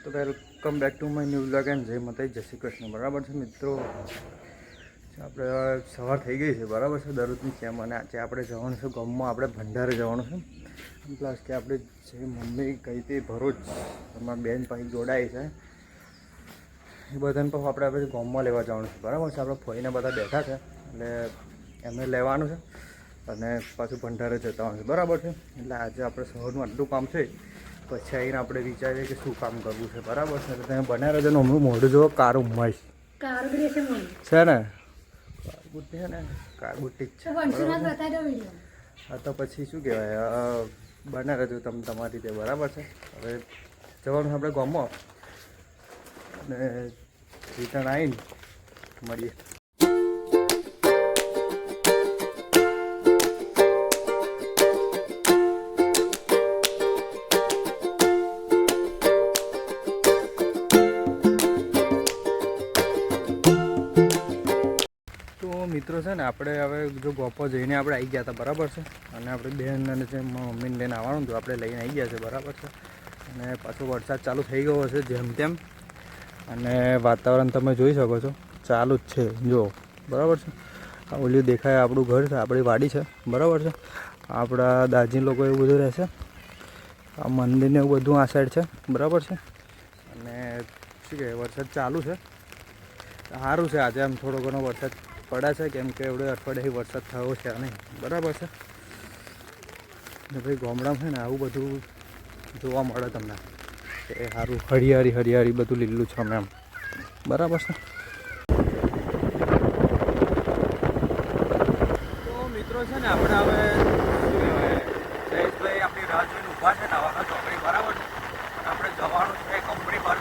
તો welcome back to my new vlog and જય માતાજી, જય શ્રી કૃષ્ણ. બરાબર છે મિત્રો, આપણે સવાર થઈ ગઈ છે. બરાબર છે, દરરોજની જેમ. અને આજે આપણે જવાનું છે ગામમાં, આપણે ભંડારે જવાનું છે. પ્લસ કે આપણે જે મમ્મી કહી હતી ભરૂચ, એમાં બેન પછી જોડાઈ છે, એ બધાને પણ આપણે ગામમાં લેવા જવાનું છે. બરાબર છે, આપણે ફોઈને બધા બેઠા છે એટલે એમને લેવાનું છે અને પાછું ભંડારે જતા હોય છે. બરાબર છે, એટલે આજે આપણે સવારનું આટલું કામ છે, પછી આવીને આપણે વિચારીએ કે શું કામ કરવું છે. બરાબર છે, તમે બનાવી રહેજો. હમણાં મોઢું જો કારું ઉમાઈશ છે ને, કારબુટ્ટી છે ને, કારબુટ્ટી જ છે. હા, તો પછી શું કહેવાય, બનાવી રહેજો તમે તમારી રીતે. બરાબર છે, હવે જવાનું આપણે ગામમાં અને રિટર્ન આવીને મળીએ. મિત્રો છે ને, આપણે હવે જો ગોપો જઈને આપણે આવી ગયા હતા. બરાબર છે, અને આપણે બેન અને જે મમ્મીને લઈને આવવાનું હતું, આપણે લઈને આવી ગયા છે. બરાબર છે, અને પાછો વરસાદ ચાલુ થઈ ગયો હશે જેમ તેમ, અને વાતાવરણ તમે જોઈ શકો છો ચાલુ જ છે જો. બરાબર છે, આ ઓલી દેખાય આપણું ઘર છે, આપણી વાડી છે. બરાબર છે, આપણા દાજી લોકો એવું બધું રહેશે. આ મંદિરને એવું બધું આ સાઈડ છે. બરાબર છે, અને શું કહે, વરસાદ ચાલુ છે. સારું છે, આજે આમ થોડો ઘણો વરસાદ પડે છે, કેમ કે એવડે અઠવાડિયાથી વરસાદ થયો છે નહીં. બરાબર છે, ને ભાઈ ગામડામાં છે ને આવું બધું જોવા મળે તમને, કે સારું હરિયાળી બધું લીલું છે એમ. બરાબર છે, તો મિત્રો છે ને, આપણે હવે શું કહેવાય, જયેશભાઈ આપણી રાહ જોઈને ઊભા છે નવાના ચોકડી. બરાબર છે, આપણે જવાનું છે કંપની પર,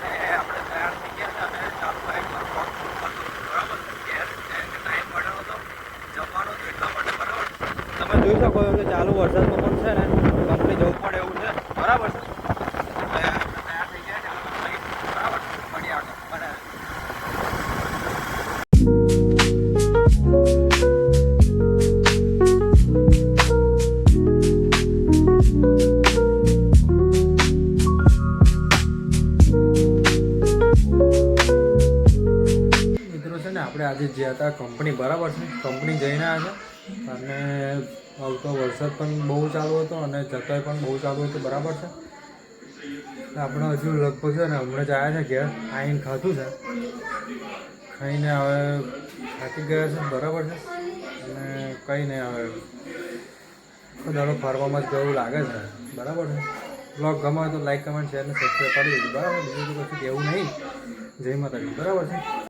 અને આપણે તૈયાર થઈ ગયા છે અને ચાલુ બાઇક પર ફોન કરતો. બરાબર છે, ટાઈમ મળ્યો હતો જવાનો તો એટલા માટે. બરાબર, તમે જોઈ શકો છો કે ચાલુ વરસાદમાં પણ છે ને કંપની જવું પડે એવું છે. બરાબર છે, એટલે આપણે તૈયાર થઈ ગયા છે. બરાબર, મળીએ આગળ. બરાબર, આપણે આજે જ્યાં હતા કંપની. બરાબર છે, કંપની જઈને આવ્યા છે, અને આવતો વરસાદ પણ બહુ ચાલુ હતો અને જતોય પણ બહુ ચાલુ હતું. બરાબર છે, આપણે હજુ લગભગ છે ને હમણાં જ આવ્યા છે ઘેર, આવીને ખાધું છે, ખાઈને હવે થાકી ગયા છે. બરાબર છે, અને કંઈ નહીં, હવે દાડો ફરવામાં જ ગયું લાગે છે. બરાબર છે, બ્લોગ ગમે તો લાઈક, કમેન્ટ, શેર અને સબસ્ક્રાઈબ કરી દીધું. બરાબર, બીજું તો કશું કહેવું નહીં. જય માતાજી. બરાબર છે.